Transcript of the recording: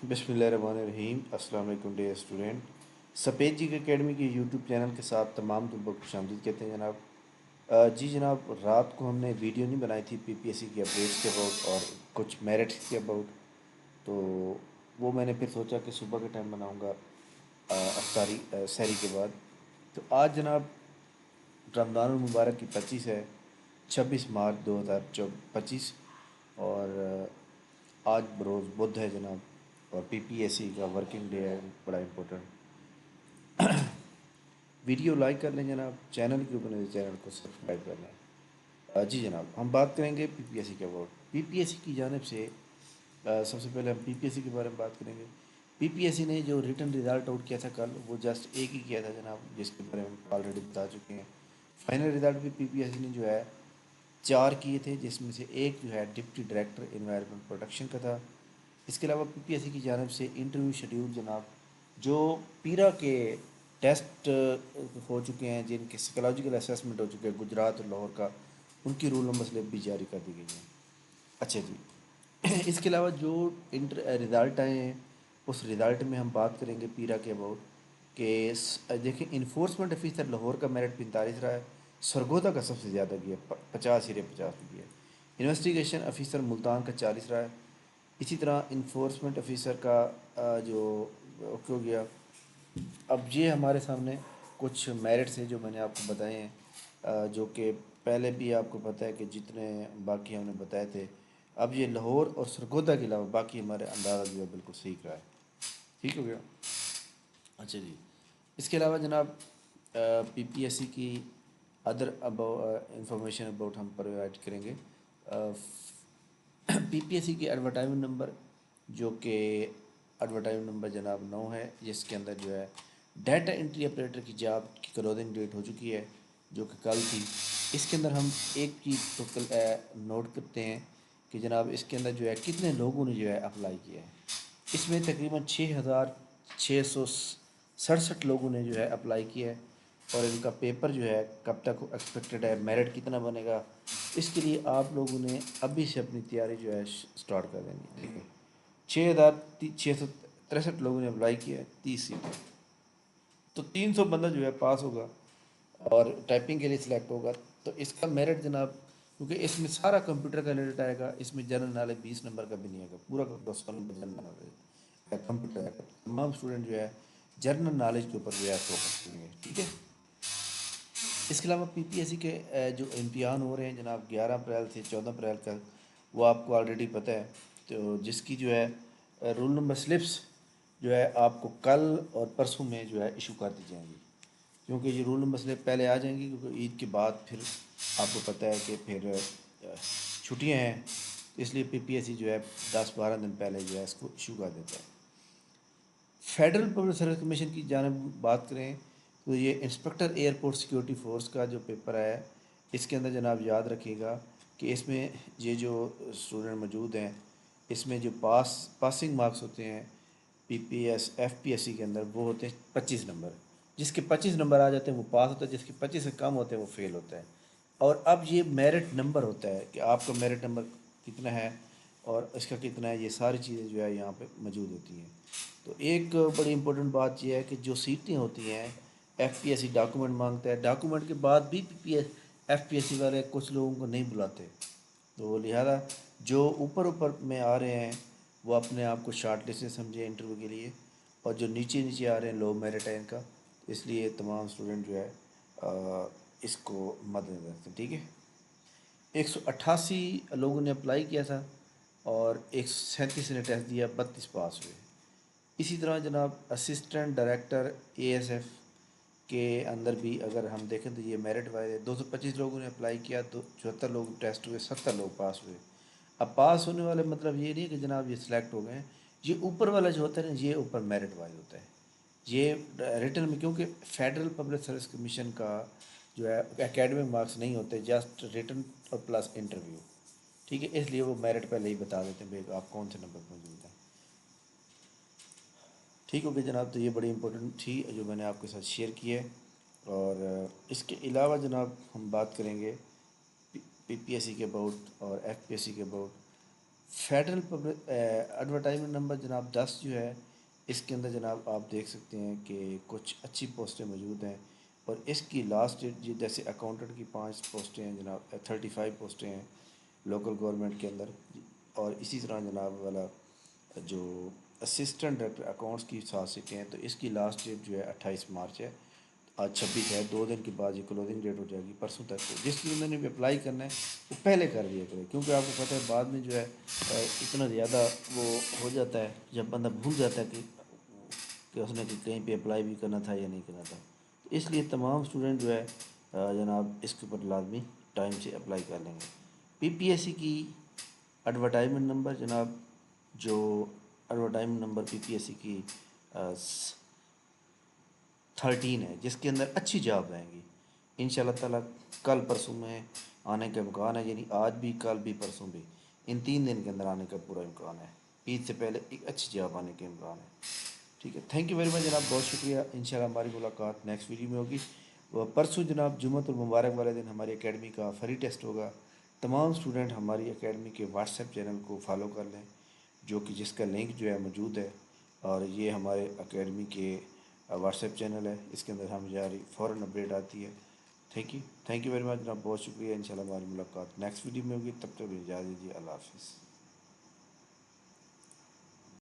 बिस्मिल्लाहिर्रहमानिर्रहीम। अस्सलाम वालेकुम डियर स्टूडेंट। सफ़ेद जी एकेडमी के यूट्यूब चैनल के साथ तमाम तुम को खुशामदीद कहते हैं जनाब। जी जनाब, रात को हमने वीडियो नहीं बनाई थी पीपीएससी की अपडेट्स के अबाउट और कुछ मेरिट्स के अबाउट, तो वो मैंने फिर सोचा कि सुबह के टाइम बनाऊंगा अफ्तारी सहरी के बाद। तो आज जनाब रमज़ान मुबारक की 25 है, 26 मार्च 2025, और आज बरोज़ बुध है जनाब, और पीपीएससी का वर्किंग डे है, बड़ा इम्पोर्टेंट। वीडियो लाइक कर लें जनाब, चैनल के ऊपर चैनल को सब्सक्राइब कर लें। जी जनाब, हम बात करेंगे पीपीएससी के अबाउट। पीपीएससी की जानिब से सबसे पहले हम पीपीएससी के बारे में बात करेंगे। पीपीएससी ने जो रिटन रिज़ल्ट आउट किया था कल, वो जस्ट एक ही किया था जनाब, जिसके बारे में हम ऑलरेडी बता चुके हैं। फाइनल रिज़ल्ट भी पीपीएससी ने जो है 4 किए थे, जिसमें से एक जो है डिप्टी डायरेक्टर इन्वायरमेंट प्रोटेक्शन का था। इसके अलावा पीपीएससी की जानिब से इंटरव्यू शेड्यूल जनाब, जो पीरा के टेस्ट हो चुके हैं, जिनके साइकोलॉजिकल असेसमेंट हो चुके हैं गुजरात और लाहौर का, उनकी रूल नंबर स्लिप भी जारी कर दी गई है। अच्छा जी, इसके अलावा जो इंटर रिज़ल्ट आए हैं, उस रिज़ल्ट में हम बात करेंगे पीरा के अबाउट कि देखिए, इन्फोर्समेंट ऑफिसर लाहौर का मेरिट 45 रहा है, सरगोदा का सबसे ज़्यादा गया 50 गया। इन्वेस्टिगेशन ऑफिसर मुल्तान का 40 रहा है। इसी तरह इन्फोर्समेंट ऑफिसर का जो क्यों गया। अब ये हमारे सामने कुछ मेरिट्स हैं जो मैंने आपको बताए हैं, जो कि पहले भी आपको पता है कि जितने बाकी हमने बताए थे। अब ये लाहौर और सरगोदा के अलावा बाकी हमारे अंदाज़ा जो है बिल्कुल सही का है। ठीक हो गया। अच्छा जी, इसके अलावा जनाब पीपीएससी की अदर इंफॉर्मेशन अबाउट हम प्रोवाइड करेंगे। पीपीएससी की एडवर्टाइजमेंट नंबर, जो कि एडवर्टाइजमेंट नंबर जनाब 9 है, जिसके अंदर जो है डाटा एंट्री ऑपरेटर की जॉब की क्लोजिंग डेट हो चुकी है, जो कि कल थी। इसके अंदर हम एक चीज़ तो नोट करते हैं कि जनाब इसके अंदर जो है कितने लोगों ने जो है अप्लाई किया है। इसमें तकरीबन 6,667 लोगों ने जो है अप्लाई किया है, और इनका पेपर जो है कब तक एक्सपेक्टेड है, मेरिट कितना बनेगा, इसके लिए आप लोगों ने अभी से अपनी तैयारी जो है स्टार्ट कर देनी है। देखिए, 6,663 लोगों ने अप्लाई किया है 30 सीटें, तो 300 बंदा जो है पास होगा और टाइपिंग के लिए सिलेक्ट होगा। तो इसका मेरिट जनाब, क्योंकि इसमें सारा कंप्यूटर का रिलेटेड आएगा, इसमें जनरल नॉलेज 20 नंबर का भी नहीं आएगा, पूरा का पूरा 100 नंबर जनरल नॉलेज कंप्यूटर आएगा। तमाम स्टूडेंट जो है जनरल नॉलेज के ऊपर जो है फोकस करेंगे। ठीक है। इसके अलावा पीपीएससी के जो इम्तिहान हो रहे हैं जनाब 11 अप्रैल से 14 अप्रैल तक, वो आपको ऑलरेडी पता है। तो जिसकी जो है रोल नंबर स्लिप्स जो है आपको कल और परसों में जो है इशू कर दी जाएंगी, क्योंकि ये रोल नंबर स्लिप पहले आ जाएंगी, क्योंकि ईद के बाद फिर आपको पता है कि फिर छुट्टियां हैं, इसलिए पीपीएससी जो है 10-12 दिन पहले जो है इसको इशू कर देता है। फेडरल पब्लिक सर्विस कमीशन की जानब बात करें तो ये इंस्पेक्टर एयरपोर्ट सिक्योरिटी फोर्स का जो पेपर है, इसके अंदर जनाब याद रखिएगा कि इसमें ये जो स्टूडेंट मौजूद हैं, इसमें जो पासिंग मार्क्स होते हैं पीपीएस एफपीएससी के अंदर, वो होते हैं 25 नंबर। जिसके 25 नंबर आ जाते हैं वो पास होता है, जिसके 25 से कम होते हैं वो फेल होता है। और अब ये मेरिट नंबर होता है कि आपका मेरिट नंबर कितना है और इसका कितना है, ये सारी चीज़ें जो है यहाँ पे मौजूद होती हैं। तो एक बड़ी इंपॉर्टेंट बात यह है कि जो सीटें होती हैं, एफपीएससी डॉक्यूमेंट मांगता है, डॉक्यूमेंट के बाद भी पीपीएस एफपीएससी वाले कुछ लोगों को नहीं बुलाते। तो लिहाजा जो ऊपर ऊपर में आ रहे हैं वो अपने आप को शॉर्ट लिस्ट से समझे इंटरव्यू के लिए, और जो नीचे नीचे आ रहे हैं लो मेरिट है इनका, इसलिए तमाम स्टूडेंट जो है इसको मद्देनजर रखते हैं। ठीक है। 188 लोगों ने अप्लाई किया था और 137 ने टेस्ट दिया, 32 पास हुए। इसी तरह जनाब असिस्टेंट डायरेक्टर एएसएफ के अंदर भी अगर हम देखें तो ये मेरिट वाइज है। 225 लोगों ने अप्लाई किया, 74 लोग टेस्ट हुए, 70 लोग पास हुए। अब पास होने वाले मतलब ये नहीं कि जनाब ये सिलेक्ट हो गए, ये ऊपर वाला जो होता है ना, ये ऊपर मेरिट वाइज होता है। ये रिटर्न में, क्योंकि फेडरल पब्लिक सर्विस कमीशन का जो है एकेडमिक मार्क्स नहीं होते, जस्ट रिटर्न और प्लस इंटरव्यू। ठीक है, इसलिए वो मेरिट पहले ही बता देते हैं भाई आप कौन से नंबर पर मौजूद हैं। ठीक हो गया जनाब, तो ये बड़ी इंपॉर्टेंट थी जो मैंने आपके साथ शेयर की है। और इसके अलावा जनाब हम बात करेंगे पीपीएससी के अबाउट और एफपीएससी के अबाउट। فیڈرل ایڈورٹائزمنٹ نمبر جناب 10 جو ہے، اس کے اندر جناب آپ دیکھ سکتے ہیں کہ کچھ اچھی پوسٹیں موجود ہیں، اور اس کی لاسٹ ڈیٹ جیسے اکاؤنٹنٹ کی 5 پوسٹیں ہیں جناب، 35 پوسٹیں ہیں لوکل گورنمنٹ کے اندر، اور اسی طرح جناب والا جو اسسٹنٹ ڈائریکٹر اکاؤنٹس کی 7 سیٹیں ہیں، تو اس کی لاسٹ ڈیٹ جو ہے 28 مارچ ہے، آج 26 ہے، 2 دن کے بعد یہ کلوزنگ ڈیٹ ہو جائے گی پرسوں تک۔ تو جس چیز نے بھی اپلائی کرنا ہے وہ پہلے کر دیا کرے، کیونکہ آپ کو پتہ ہے بعد میں جو ہے اتنا زیادہ وہ ہو جاتا ہے جب بندہ بھول جاتا ہے کہ اس نے کہیں پہ اپلائی بھی کرنا تھا یا نہیں کرنا تھا۔ تو اس لیے تمام اسٹوڈنٹ جو ہے جناب اس کے اوپر لازمی ٹائم سے اپلائی کر لیں گے۔ پی پی ایس سی کی ایڈورٹائزمنٹ نمبر جناب، جو advertisement number P P S C کی 13 ہے، جس کے اندر اچھی جاب رہیں گی ان شاء اللہ تعالیٰ۔ کل پرسوں میں آنے کا امکان ہے، یعنی آج بھی، کل بھی، پرسوں بھی، ان 3 دن کے اندر آنے کا پورا امکان ہے۔ عید سے پہلے ایک اچھی جاب آنے کے امکان ہے۔ ٹھیک ہے، تھینک یو ویری مچ جناب، بہت شکریہ۔ انشاءاللہ ہماری ملاقات نیکسٹ ویڈیو میں ہوگی۔ وہ پرسوں جناب جمعۃ المبارک والے دن ہماری اکیڈمی کا فری ٹیسٹ ہوگا۔ تمام اسٹوڈنٹ ہماری اکیڈمی کے واٹس ایپ چینل کو فالو کر لیں، جو کہ جس کا لنک جو ہے موجود ہے، اور یہ ہمارے اکیڈمی کے واٹس ایپ چینل ہے، اس کے اندر ہم جاری فوراً اپڈیٹ آتی ہے۔ تھینک یو ویری مچ جناب، بہت شکریہ۔ انشاءاللہ ہماری ملاقات نیکسٹ ویڈیو میں ہوگی، تب تک اجازت دیجیے، اللہ حافظ۔